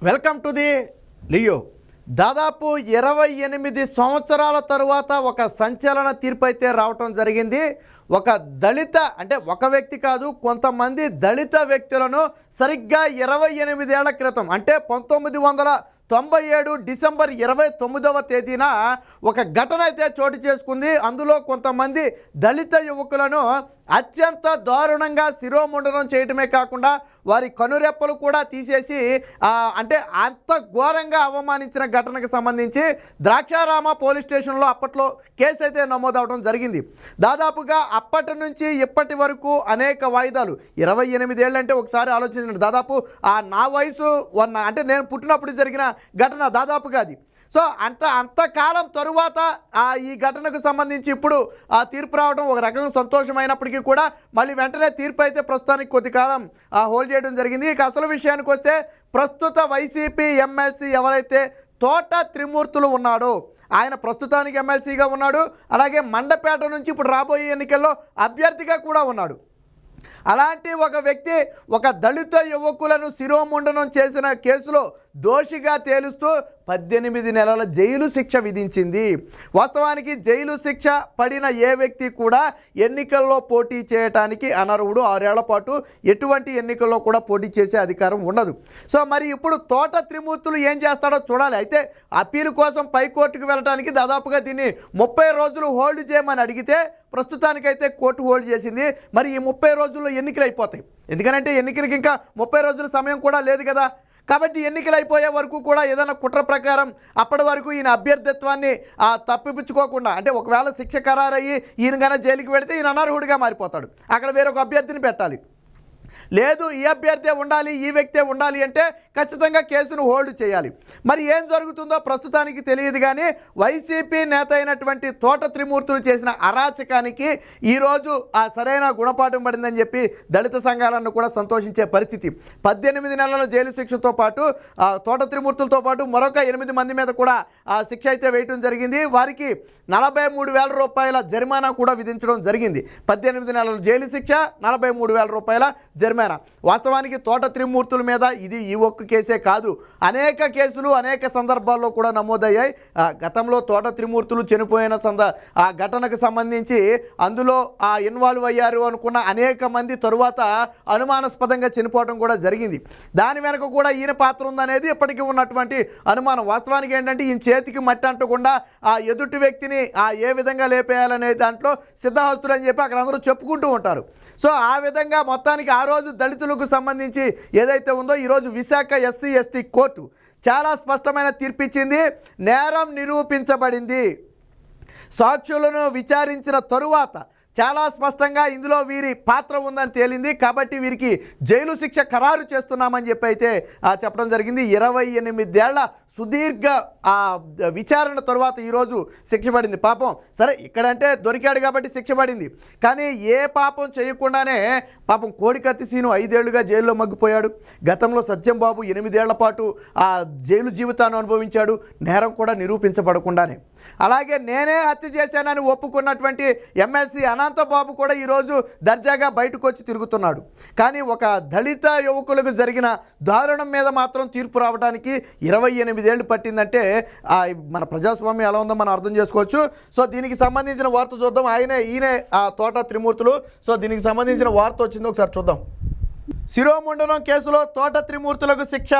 Welcome to the Leo. దాదాపు 28 సంవత్సరాల తరువాత ఒక సంచలన తీర్పు అయితే రావటం జరిగింది. ఒక దళిత అంటే ఒక వ్యక్తి కాదు, కొంతమంది దళిత వ్యక్తులను సరిగ్గా 28 ఏళ్ల క్రితం అంటే 1997 డిసెంబర్ 29వ తేదీన ఒక ఘటన అయితే చోటు చేసుకుంది. అందులో కొంతమంది దళిత యువకులను అత్యంత దారుణంగా శిరోముండనం చేయటమే కాకుండా వారి కనురెప్పలు కూడా తీసేసి అంటే అంత ఘోరంగా అవమానించిన ఘటనకు సంబంధించి ద్రాక్షారామ పోలీస్ స్టేషన్లో అప్పట్లో కేసు అయితే నమోదవడం జరిగింది. దాదాపుగా అప్పటి నుంచి ఇప్పటి వరకు అనేక వాయిదాలు, 28 ఏళ్ళు అంటే ఒకసారి ఆలోచించండి, దాదాపు నా వయసు అంటే నేను పుట్టినప్పుడు జరిగిన ఘటన దాదాపుగా అది. సో అంతకాలం తరువాత ఈ ఘటనకు సంబంధించి ఇప్పుడు తీర్పు రావడం ఒక రకంగా సంతోషమైనప్పటికీ కూడా మళ్ళీ వెంటనే తీర్పు అయితే ప్రస్తుతానికి కొద్ది కాలం హోల్డ్ చేయడం జరిగింది. ఇక అసలు విషయానికి వస్తే ప్రస్తుత వైసీపీ ఎమ్మెల్సీ ఎవరైతే తోట త్రిమూర్తులు ఉన్నాడో ఆయన ప్రస్తుతానికి ఎమ్మెల్సీగా ఉన్నాడు. అలాగే మండపేట నుంచి ఇప్పుడు రాబోయే ఎన్నికల్లో అభ్యర్థిగా కూడా ఉన్నాడు. అలాంటి ఒక వ్యక్తి ఒక దళిత యువకులను శిరోముండనం చేసిన కేసులో దోషిగా తేలుస్తూ 18 నెలల జైలు శిక్ష విధించింది. వాస్తవానికి జైలు శిక్ష పడిన ఏ వ్యక్తి కూడా ఎన్నికల్లో పోటీ చేయడానికి అనర్హుడు. 6 ఏళ్ల పాటు ఎటువంటి ఎన్నికల్లో కూడా పోటీ చేసే అధికారం ఉండదు. సో మరి ఇప్పుడు తోట త్రిమూర్తులు ఏం చేస్తాడో చూడాలి. అయితే అప్పీల్ కోసం పైకోర్టుకు వెళ్ళడానికి దాదాపుగా దీన్ని 30 రోజులు హోల్డ్ చేయమని అడిగితే ప్రస్తుతానికైతే కోర్టు హోల్డ్ చేసింది. మరి ఈ 30 రోజుల్లో ఎన్నికలు అయిపోతాయి. ఎందుకంటే ఎన్నికలకి ఇంకా 30 రోజుల సమయం కూడా లేదు కదా. కాబట్టి ఎన్నికలు అయిపోయే వరకు కూడా ఏదైనా కుట్ర ప్రకారం అప్పటి వరకు ఈయన అభ్యర్థిత్వాన్ని తప్పిపుచ్చుకోకుండా, అంటే ఒకవేళ శిక్ష ఖరారయ్యి ఈయన కన్నా జైలుకి వెళితే ఈయన అనర్హుడిగా మారిపోతాడు. అక్కడ వేరొక అభ్యర్థిని పెట్టాలి. లేదు ఈ అభ్యర్థే ఉండాలి, ఈ వ్యక్తే ఉండాలి అంటే ఖచ్చితంగా కేసును హోల్డ్ చేయాలి. మరి ఏం జరుగుతుందో ప్రస్తుతానికి తెలియదు. కానీ వైసీపీ నేత అయినటువంటి తోట త్రిమూర్తులు చేసిన అరాచకానికి ఈరోజు సరైన గుణపాఠం పడిందని చెప్పి దళిత సంఘాలను కూడా సంతోషించే పరిస్థితి. 18 నెలల జైలు శిక్షతో పాటు తోట త్రిమూర్తులతో పాటు మరొక 8 మంది మీద కూడా శిక్ష అయితే వేయటం జరిగింది. వారికి 43,000 రూపాయల జరిమానా కూడా విధించడం జరిగింది. 18 నెలల జైలు శిక్ష, 43,000 రూపాయల జరిమానా. వాస్తవానికి తోట త్రిమూర్తుల మీద ఇది ఈ ఒక్క కేసే కాదు, అనేక కేసులు అనేక సందర్భాల్లో కూడా నమోదయ్యాయి. గతంలో తోట త్రిమూర్తులు చనిపోయిన ఘటనకు సంబంధించి అందులో ఇన్వాల్వ్ అయ్యారు అనుకున్న అనేక మంది తరువాత అనుమానాస్పదంగా చనిపోవడం కూడా జరిగింది. దాని వెనక కూడా ఈయన పాత్ర ఉందనేది ఇప్పటికీ ఉన్నటువంటి అనుమానం. వాస్తవానికి ఏంటంటే ఈయన చేతికి మట్టి అంటకుండా ఎదుటి వ్యక్తిని ఏ విధంగా లేపేయాలనే దాంట్లో సిద్ధహస్తులు అని చెప్పి అక్కడ అందరూ చెప్పుకుంటూ ఉంటారు. సో ఆ విధంగా మొత్తానికి ఆ రోజు దళితులకు సంబంధించి ఏదైతే ఉందో ఈరోజు విశాఖ ఎస్సీ ఎస్టీ కోర్టు చాలా స్పష్టమైన తీర్పు ఇచ్చింది. నేరం నిరూపించబడింది. సాక్షులను విచారించిన తరువాత చాలా స్పష్టంగా ఇందులో వీరి పాత్ర ఉందని తేలింది. కాబట్టి వీరికి జైలు శిక్ష ఖరారు చేస్తున్నామని చెప్పి అయితే చెప్పడం జరిగింది. 28 ఏళ్ల సుదీర్ఘ విచారణ తరువాత ఈరోజు శిక్ష పడింది. పాపం సరే ఇక్కడంటే దొరికాడు కాబట్టి శిక్ష పడింది. కానీ ఏ పాపం చేయకుండానే పాపం కోడికత్తి సీను 5 ఏళ్లుగా జైల్లో మగ్గిపోయాడు. గతంలో సత్యం బాబు 8 ఏళ్ల పాటు జైలు జీవితాన్ని అనుభవించాడు, నేరం కూడా నిరూపించబడకుండానే. అలాగే నేనే హత్య చేశానని ఒప్పుకున్నటువంటి ఎమ్మెల్సీ అనంతబాబు కూడా ఈరోజు దర్జాగా బయటకు వచ్చి తిరుగుతున్నాడు. కానీ ఒక దళిత యువకులకు జరిగిన దారుణం మీద మాత్రం తీర్పు రావడానికి 28 ఏళ్ళు పట్టిందంటే మన ప్రజాస్వామ్యం ఎలా ఉందో మనం అర్థం చేసుకోవచ్చు. సో దీనికి సంబంధించిన వార్త చూద్దాం. ఈయనే తోట త్రిమూర్తులు. సో దీనికి సంబంధించిన వార్త వచ్చిందో ఒకసారి చూద్దాం. శిరోముండనం కేసులో తోట త్రిమూర్తులకు శిక్ష,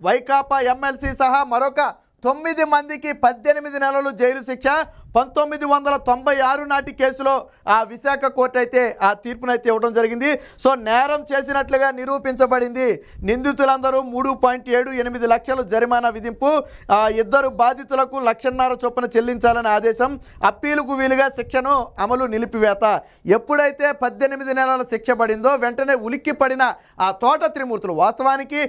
వైకాపా ఎమ్మెల్సీ సహా మరొక 9 మందికి 18 నెలలు జైలు శిక్ష. 1996 నాటి కేసులో విశాఖ కోర్టు అయితే తీర్పునైతే ఇవ్వడం జరిగింది. సో నేరం చేసినట్లుగా నిరూపించబడింది. నిందితులందరూ 3.78 లక్షల జరిమానా విధింపు, 2 బాధితులకు 1,50,000 చొప్పున చెల్లించాలని ఆదేశం, అప్పీలుకు వీలుగా శిక్షను అమలు నిలిపివేత. ఎప్పుడైతే 18 నెలల శిక్ష పడిందో వెంటనే ఉలిక్కి పడిన తోట త్రిమూర్తులు వాస్తవానికి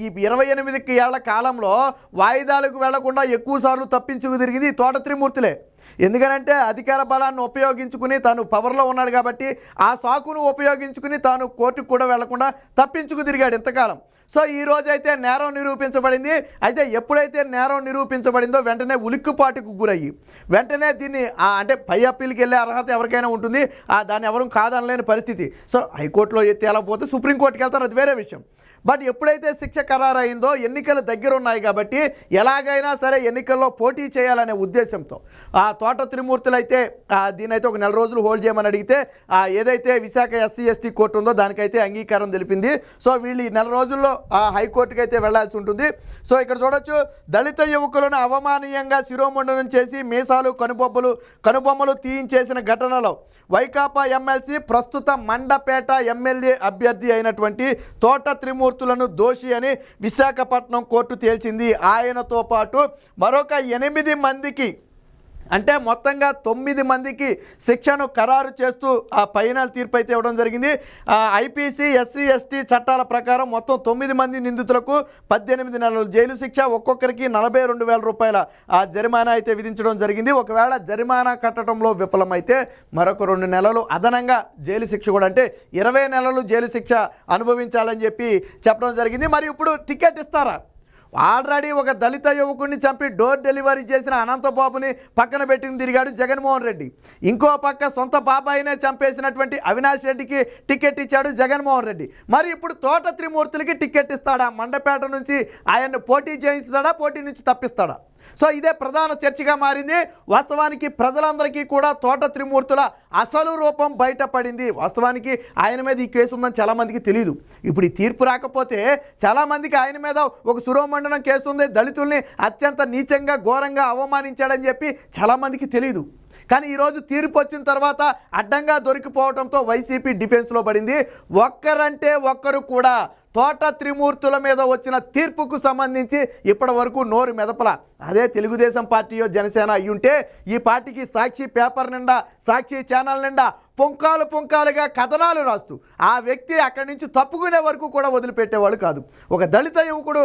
ఈ 28 ఏళ్ల కాలంలో వాయిదాలకు వెళ్లకుండా ఎక్కువ సార్లు తప్పించుకు తిరిగింది తోట త్రిమూర్తులే. ఎందుకనంటే అధికార బలాన్ని ఉపయోగించుకుని తాను పవర్లో ఉన్నాడు కాబట్టి ఆ సాకును ఉపయోగించుకుని తాను కోర్టుకు కూడా వెళ్లకుండా తప్పించుకు తిరిగాడు ఇంతకాలం. సో ఈ రోజైతే నేరం నిరూపించబడింది. అయితే ఎప్పుడైతే నేరం నిరూపించబడిందో వెంటనే ఉలిక్కుపాటుకు గురయ్యి వెంటనే దీన్ని అంటే పై అప్పీల్కి వెళ్ళే అర్హత ఎవరికైనా ఉంటుంది, దాన్ని ఎవరు కాదనలేని పరిస్థితి. సో హైకోర్టులో తేలకపోతే సుప్రీంకోర్టుకి వెళ్తారు, అది వేరే విషయం. బట్ ఎప్పుడైతే శిక్ష ఖరారు అయిందో ఎన్నికలు దగ్గర ఉన్నాయి కాబట్టి ఎలాగైనా సరే ఎన్నికల్లో పోటీ చేయాలనే ఉద్దేశంతో ఆ తోట త్రిమూర్తులు అయితే దీనైతే ఒక నెల రోజులు హోల్డ్ చేయమని అడిగితే ఏదైతే విశాఖ SC/ST కోర్టు ఉందో దానికైతే అంగీకారం తెలిపింది. సో వీళ్ళు ఈ నెల రోజుల్లో హైకోర్టుకి అయితే వెళ్లాల్సి ఉంటుంది. సో ఇక్కడ చూడొచ్చు, దళిత యువకులను అవమానీయంగా శిరోముండనం చేసి మీసాలు కనుబొమ్మలు తీయించేసిన ఘటనలో వైకాపా ఎమ్మెల్సీ ప్రస్తుత మండపేట ఎమ్మెల్యే అభ్యర్థి అయినటువంటి తోట త్రిమూర్తులను దోషి అని విశాఖపట్నం కోర్టు తేల్చింది. ఆయనతో పాటు మరొక 8 మందికి, అంటే మొత్తంగా 9 మందికి శిక్షను ఖరారు చేస్తూ ఆ ఫైనల్ తీర్పు అయితే ఇవ్వడం జరిగింది. IPC SC/ST చట్టాల ప్రకారం మొత్తం 9 మంది నిందితులకు 18 నెలలు జైలు శిక్ష, ఒక్కొక్కరికి 42,000 రూపాయల జరిమానా అయితే విధించడం జరిగింది. ఒకవేళ జరిమానా కట్టడంలో విఫలమైతే మరొక 2 నెలలు అదనంగా జైలు శిక్ష కూడా, అంటే 20 నెలలు జైలు శిక్ష అనుభవించాలని చెప్పడం జరిగింది. మరి ఇప్పుడు టికెట్ ఇస్తారా? ఆల్రెడీ ఒక దళిత యువకుడిని చంపి డోర్ డెలివరీ చేసిన అనంతబాబుని పక్కన పెట్టిన తిరిగాడు జగన్మోహన్ రెడ్డి. ఇంకో పక్క సొంత బాబాయినే చంపేసినటువంటి అవినాష్ రెడ్డికి టికెట్ ఇచ్చాడు జగన్మోహన్ రెడ్డి. మరి ఇప్పుడు తోట త్రిమూర్తులకి టికెట్ ఇస్తాడా? మండపేట నుంచి ఆయన్ని పోటీ చేయిస్తాడా? పోటీ నుంచి తప్పిస్తాడా? సో ఇదే ప్రధాన చర్చగా మారింది. వాస్తవానికి ప్రజలందరికీ కూడా తోట త్రిమూర్తుల అసలు రూపం బయటపడింది. వాస్తవానికి ఆయన మీద ఈ కేసు ఉందని చాలామందికి తెలియదు. ఇప్పుడు ఈ తీర్పు రాకపోతే చాలామందికి ఆయన మీద ఒక శిరోమండనం కేసు ఉంది, దళితుల్ని అత్యంత నీచంగా ఘోరంగా అవమానించాడని చెప్పి చాలామందికి తెలియదు. కానీ ఈరోజు తీర్పు వచ్చిన తర్వాత అడ్డంగా దొరికిపోవడంతో వైసీపీ డిఫెన్స్లో పడింది. ఒక్కరంటే ఒక్కరు కూడా తోట త్రిమూర్తుల మీద వచ్చిన తీర్పుకు సంబంధించి ఇప్పటి వరకు నోరు మెదపల. అదే తెలుగుదేశం పార్టీయో జనసేన అయ్యుంటే ఈ పార్టీకి సాక్షి పేపర్ నిండా, సాక్షి ఛానల్ నిండా పుంకాలుగా కథనాలు రాస్తూ ఆ వ్యక్తి అక్కడి నుంచి తప్పుకునే వరకు కూడా వదిలిపెట్టేవాళ్ళు కాదు. ఒక దళిత యువకుడు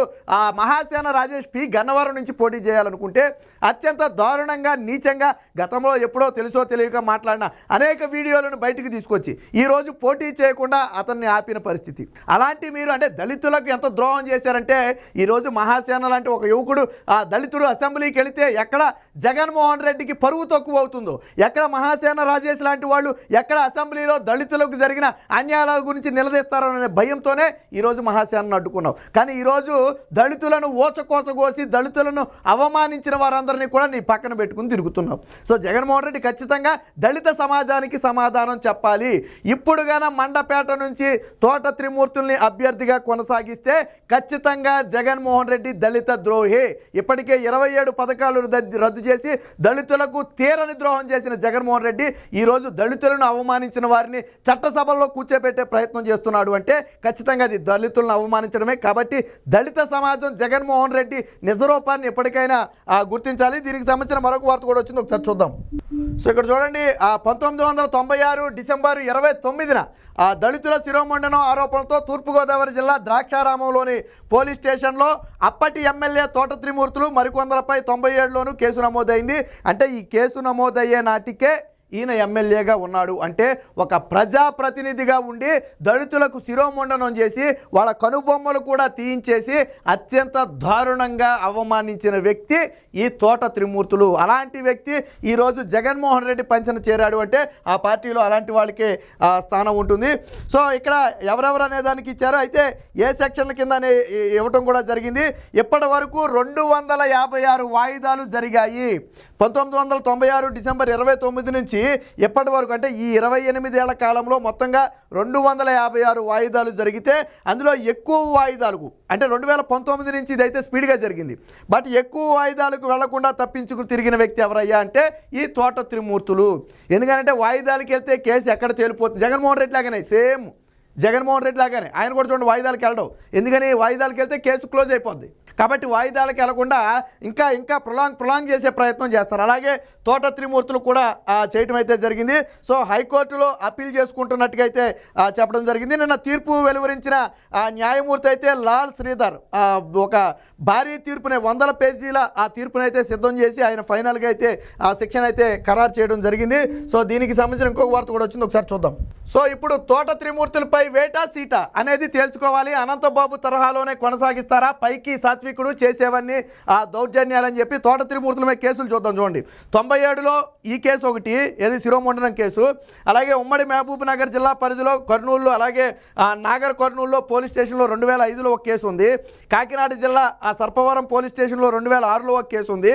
మహాసేన రాజేష్ P గన్నవరం నుంచి పోటీ చేయాలనుకుంటే అత్యంత దారుణంగా, నీచంగా గతంలో ఎప్పుడో తెలుసో తెలియక మాట్లాడిన అనేక వీడియోలను బయటికి తీసుకొచ్చి ఈరోజు పోటీ చేయకుండా అతన్ని ఆపిన పరిస్థితి. అలాంటి మీరు అంటే దళితులకు ఎంత ద్రోహం చేశారంటే ఈరోజు మహాసేన లాంటి ఒక యువకుడు దళితుడు అసెంబ్లీకి వెళితే ఎక్కడ జగన్మోహన్ రెడ్డికి పరువు తక్కువ అవుతుందో, ఎక్కడ మహాసేన రాజేష్ లాంటి వాళ్ళు ఎక్కడ అసెంబ్లీలో దళితులకు జరిగిన అన్యాయాల గురించి నిలదీస్తారనే భయంతోనే ఈరోజు మహాసేనను అడ్డుకున్నావు. కానీ ఈరోజు దళితులను ఓచకోసగోసి దళితులను అవమానించిన వారందరినీ కూడా నీ పక్కన పెట్టుకుని తిరుగుతున్నావు. సో జగన్మోహన్ రెడ్డి ఖచ్చితంగా దళిత సమాజానికి సమాధానం చెప్పాలి. ఇప్పుడు గాన మండపేట నుంచి తోట త్రిమూర్తుల్ని అభ్యర్థిగా కొనసాగిస్తే ఖచ్చితంగా జగన్మోహన్ రెడ్డి దళిత ద్రోహి. ఇప్పటికే 27 పథకాలు రద్దు చేసి దళితులకు తీరని ద్రోహం చేసిన జగన్మోహన్ రెడ్డి ఈరోజు దళితులను అవమానించిన వారిని చట్టసభల్లో కూర్చోబెట్టే ప్రయత్నం చేస్తున్నాడు అంటే ఖచ్చితంగా అది దళితులను అవమానించడమే. కాబట్టి దళిత సమాజం జగన్మోహన్ రెడ్డి నిజరూపాన్ని ఎప్పటికైనా గుర్తించాలి. దీనికి సంబంధించిన మరొక వార్త కూడా వచ్చింది, ఒకసారి చూద్దాం. సో ఇక్కడ చూడండి, 1996 డిసెంబర్ 29న దళితుల శిరోమండనం ఆరోపణలతో తూర్పుగోదావరి జిల్లా ద్రాక్షారామంలోని పోలీస్ స్టేషన్లో అప్పటి ఎమ్మెల్యే తోట త్రిమూర్తులు మరికొందరిపై 97లోనూ కేసు నమోదైంది. అంటే ఈ కేసు నమోదయ్యే నాటికే ఈయన ఎమ్మెల్యేగా ఉన్నాడు. అంటే ఒక ప్రజాప్రతినిధిగా ఉండి దళితులకు శిరోముండనం చేసి వాళ్ళ కనుబొమ్మలు కూడా తీయించేసి అత్యంత దారుణంగా అవమానించిన వ్యక్తి ఈ తోట త్రిమూర్తులు. అలాంటి వ్యక్తి ఈరోజు జగన్మోహన్ రెడ్డి పంచన చేరాడు అంటే ఆ పార్టీలో అలాంటి వాళ్ళకే స్థానం ఉంటుంది. సో ఇక్కడ ఎవరెవరు అనే దానికి ఇచ్చారు. అయితే ఏ సెక్షన్ల కింద ఇవ్వటం కూడా జరిగింది. ఇప్పటి వరకు 256 వాయిదాలు జరిగాయి. 1996 డిసెంబర్ 29 నుంచి ఎప్పటి వరకు అంటే ఈ 28 ఏళ్ల కాలంలో మొత్తంగా 256 వాయిదాలు జరిగితే అందులో ఎక్కువ వాయిదాలకు అంటే 2019 నుంచి ఇదైతే స్పీడ్గా జరిగింది. బట్ ఎక్కువ వాయిదాలకు వెళ్లకుండా తప్పించుకు తిరిగిన వ్యక్తి ఎవరయ్యా అంటే ఈ తోట త్రిమూర్తులు. ఎందుకంటే వాయిదాలకు వెళ్తే కేసు ఎక్కడ తేలిపోతుంది. జగన్మోహన్ రెడ్డి లాగానే, సేమ్ జగన్మోహన్ రెడ్డి లాగానే ఆయన కూడా చూడండి వాయిదాలకు వెళ్ళడం. ఎందుకని వాయిదాలకు వెళ్తే కేసు క్లోజ్ అయిపోద్ది. కాబట్టి వాయిదాలకు వెళ్లకుండా ఇంకా ప్రొలాంగ్ చేసే ప్రయత్నం చేస్తారు. అలాగే తోట త్రిమూర్తులు కూడా చేయటం అయితే జరిగింది. సో హైకోర్టులో అప్పీల్ చేసుకుంటున్నట్టుగా అయితే చెప్పడం జరిగింది. నిన్న తీర్పు వెలువరించిన న్యాయమూర్తి అయితే లాల్ శ్రీధర్ ఒక భారీ తీర్పునే 100 పేజీల ఆ తీర్పునైతే సిద్ధం చేసి ఆయన ఫైనల్గా అయితే ఆ శిక్షణ అయితే ఖరారు చేయడం జరిగింది. సో దీనికి సంబంధించిన ఇంకొక వార్త కూడా వచ్చింది, ఒకసారి చూద్దాం. సో ఇప్పుడు తోట త్రిమూర్తులపై వేటా సీటా అనేది తేల్చుకోవాలి. అనంతబాబు తరహాలోనే కొనసాగిస్తారా? పైకి సాత్విక్ కార్మికుడు చేసేవన్నీ ఆ దౌర్జన్యాలని చెప్పి తోట త్రిమూర్తుల మీద కేసులు చూద్దాం. చూడండి, 97లో ఈ కేసు ఒకటి, ఏది శిరోమండనం కేసు. అలాగే ఉమ్మడి మహబూబ్ నగర్ జిల్లా పరిధిలో కర్నూలులో, అలాగే నాగర్ కర్నూలులో పోలీస్ స్టేషన్లో 2005లో ఒక కేసు ఉంది. కాకినాడ జిల్లా సర్పవరం పోలీస్ స్టేషన్లో 2006లో ఒక కేసు ఉంది.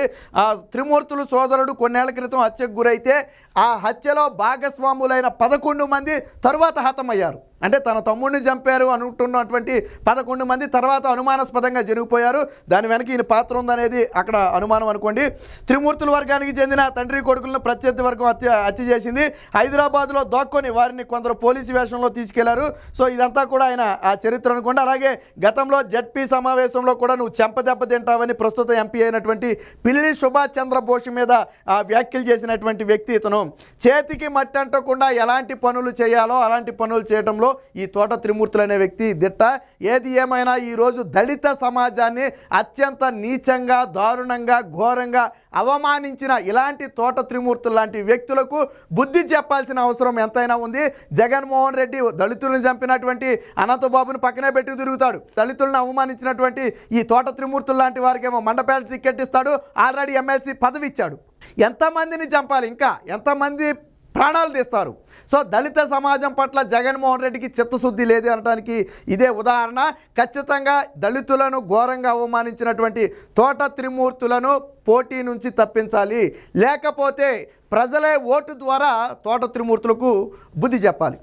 త్రిమూర్తులు సోదరుడు కొన్నేళ్ల క్రితం హత్యకు గురైతే ఆ హత్యలో భాగస్వాములైన 11 మంది తరువాత హతమయ్యారు. అంటే తన తమ్ముడిని చంపారు అనుకుంటున్నటువంటి 11 మంది తర్వాత అనుమానాస్పదంగా జరిగిపోయారు. దాని వెనక ఈయన పాత్ర ఉందనేది అక్కడ అనుమానం అనుకోండి. త్రిమూర్తుల వర్గానికి చెందిన తండ్రి కొడుకులను ప్రత్యర్థి వర్గం హత్య చేసింది. హైదరాబాద్లో దాక్కొని వారిని కొందరు పోలీసు వేషంలో తీసుకెళ్లారు. సో ఇదంతా కూడా ఆయన ఆ చరిత్ర అనుకోండి. అలాగే గతంలో జడ్పీ సమావేశంలో కూడా నువ్వు చెంపదెబ్బ తింటావని ప్రస్తుత ఎంపీ అయినటువంటి పిల్లి సుభాష్ చంద్రబోస్ మీద వ్యాఖ్యలు చేసినటువంటి వ్యక్తి ఇతను. చేతికి మట్టి అంటకుండా ఎలాంటి పనులు చేయాలో అలాంటి పనులు చేయడంలో ఈ తోట త్రిమూర్తులు అనే వ్యక్తి దిట్ట. ఏది ఏమైనా ఈరోజు దళిత సమాజాన్ని అత్యంత నీచంగా, దారుణంగా, ఘోరంగా అవమానించిన ఇలాంటి తోట త్రిమూర్తులు లాంటి వ్యక్తులకు బుద్ధి చెప్పాల్సిన అవసరం ఎంతైనా ఉంది. జగన్మోహన్ రెడ్డి దళితులను చంపినటువంటి అనంతబాబుని పక్కనే పెట్టి తిరుగుతాడు. దళితులను అవమానించినటువంటి ఈ తోట త్రిమూర్తులు లాంటి వారికేమో మండపేట టికెట్ ఇస్తాడు. ఆల్రెడీ ఎమ్మెల్సీ పదవి ఇచ్చాడు. ఎంతమందిని చంపాలి, ఇంకా ఎంతమంది ప్రాణాలు తీస్తారు? సో దళిత సమాజం పట్ల జగన్మోహన్ రెడ్డికి చిత్తశుద్ధి లేదు అనడానికి ఇదే ఉదాహరణ. ఖచ్చితంగా దళితులను ఘోరంగా అవమానించినటువంటి తోట త్రిమూర్తులను పోటీ నుంచి తప్పించాలి. లేకపోతే ప్రజలే ఓటు ద్వారా తోట త్రిమూర్తులకు బుద్ధి చెప్పాలి.